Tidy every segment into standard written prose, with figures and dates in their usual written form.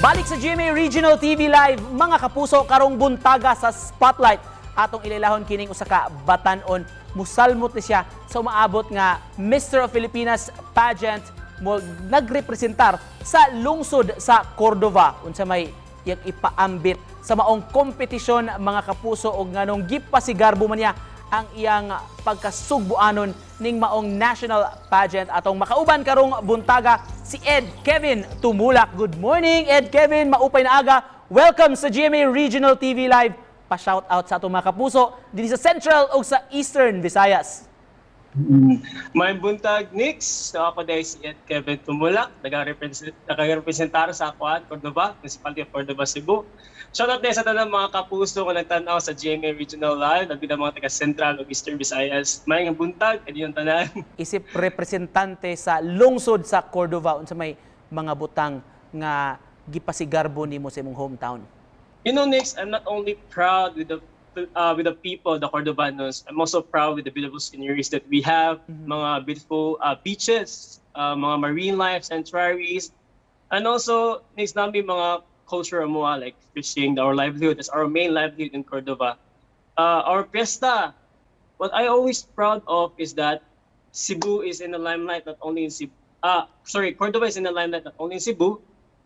Balik sa GMA Regional TV Live, mga kapuso, karong buntaga sa Spotlight. Atong ililahon kining usa ka batan-on. Musalmot ni siya sa umaabot nga Mr. of Filipinas pageant mo nagrepresentar sa lungsod sa Cordova. Unsa may iyang ipaambit sa maong kompetisyon, mga kapuso, og nganong gipasigarbo man niya ang iyang pagkasugbuanon ning maong national pageant. Atong makauban karong buntaga si Ed Kevin Tumulak. Good morning, Ed Kevin, maupay na aga. Welcome sa GMA Regional TV Live. Pa-shout out sa atong mga kapuso dili sa Central o sa Eastern Visayas. May buntag, Nix. So ako dahil si Ed Kevin Tumulak, nag-representar sa Akuan, Cordova, Municipality of Cordova, Cebu. Shoutout din sa tanang mga kapuso kung nagtanaw sa GMA Regional Live, nagbilang mga taga-Central o Eastern Visayas. May nga buntag, edi yung tanan. Isip representante sa lungsod sa Cordova, unsa may mga butang nga gipasigarbo nimo sa imong hometown. You know, Nix, I'm not only proud with the people, the Cordovanos, I'm also proud with the beautiful sceneries that we have, mga beautiful beaches, mga marine life sanctuaries, and also, Nix, namin mga culture mo, like fishing, our livelihood, that's our main livelihood in Cordova. Our fiesta, what I always proud of is that Cebu is in the limelight, not only in Cebu, Cordova is in the limelight not only in Cebu,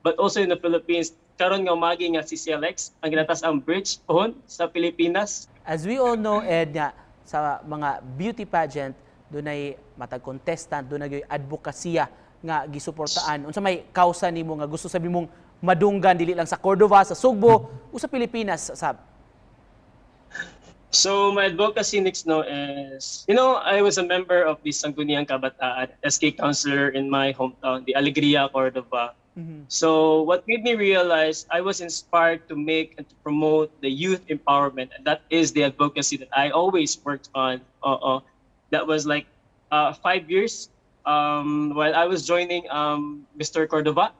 but also in the Philippines. Karon nga umagi nga si CLX ang ginatas ang bridge pohon sa Pilipinas. As we all know, Ed, nga sa mga beauty pageant, dunay matag contestant, dunay advokasya nga gisuportaan. Unsa may kausa nimo nga gusto sabi mong madunggan dili lang sa Cordova, sa Sugbo, o sa Pilipinas, sab? So my advocacy next is, I was a member of the Sangguniang Kabataan, SK Councilor in my hometown, the Alegria, Cordova. So what made me realize I was inspired to make and to promote the youth empowerment, and that is the advocacy that I always worked on. That was like 5 years while I was joining Mr. Cordova.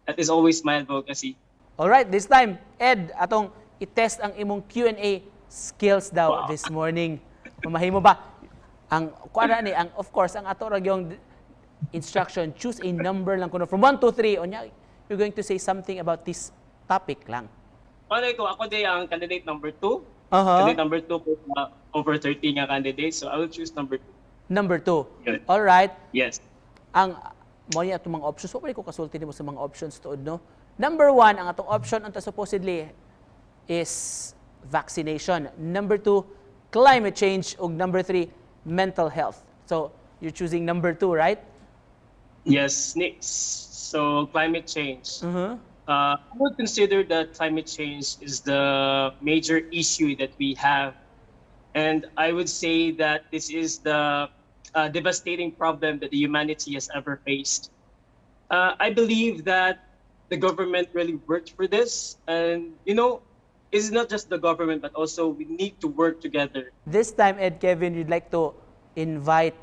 That is always my advocacy. All right, this time, Ed, atong i-test ang imong Q&A skills daw this morning. Mamahimo ba? Ang kuana ni, of course, ang ato ra gyung instruction, choose a number lang kuno from 1 to 3. Onya, you're going to say something about this topic lang. Ako day ang candidate number 2. Candidate number 2 po over 30 nga candidate. So I will choose number 2. Number 2. Good. All right. Yes. Ang mo niya itong mga options. Wala ko kasulti nimo sa mga options tuod, no? Number 1, ang atong option unta supposedly is vaccination. Number 2, climate change. Ug number 3, mental health. So, you're choosing number 2, right? Yes, Nick. So climate change. I would consider that climate change is the major issue that we have. And I would say that this is the devastating problem that the humanity has ever faced. I believe that the government really worked for this. And, it's not just the government, but also we need to work together. This time, Ed Kevin, you'd like to invite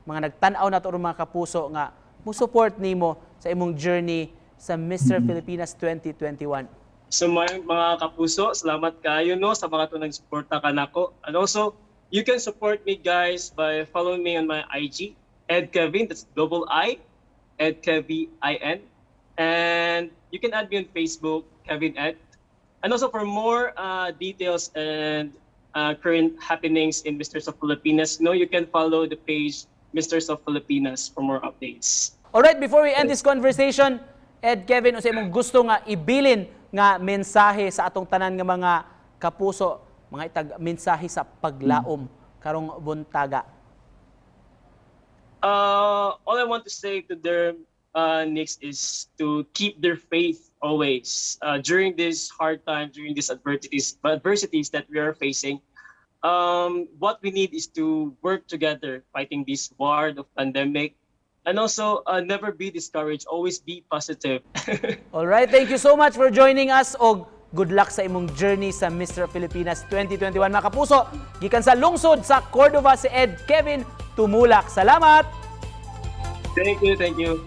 mga nagtanaw na to mga kapuso nga mo support nimo sa imong journey sa Mr. Filipinas 2021. So mga kapuso, salamat kayo sa mga tunang suporta kanako. And also, you can support me guys by following me on my IG, Ed Kevin, that's double I, Ed Kevin IN. And you can add me on Facebook, Kevin Ed. And also for more details and current happenings in Mr. of Filipinas, you can follow the page Mr. of Filipinas for more updates. Alright, before we end this conversation, Ed Kevin, unsa imong gusto nga ibilin nga mensahe sa atong tanan nga mga kapuso, mga itag mensahe sa paglaom karong buntaga? All I want to say to them, next, is to keep their faith always during this hard time, during these adversities that we are facing. What we need is to work together fighting this war of pandemic, and also never be discouraged, always be positive. All right, thank you so much for joining us, og good luck sa imong journey sa Mr. Filipinas 2021, mga kapuso. Gikan sa lungsod sa Cordova, si Ed Kevin Tumulak. Salamat. Thank you.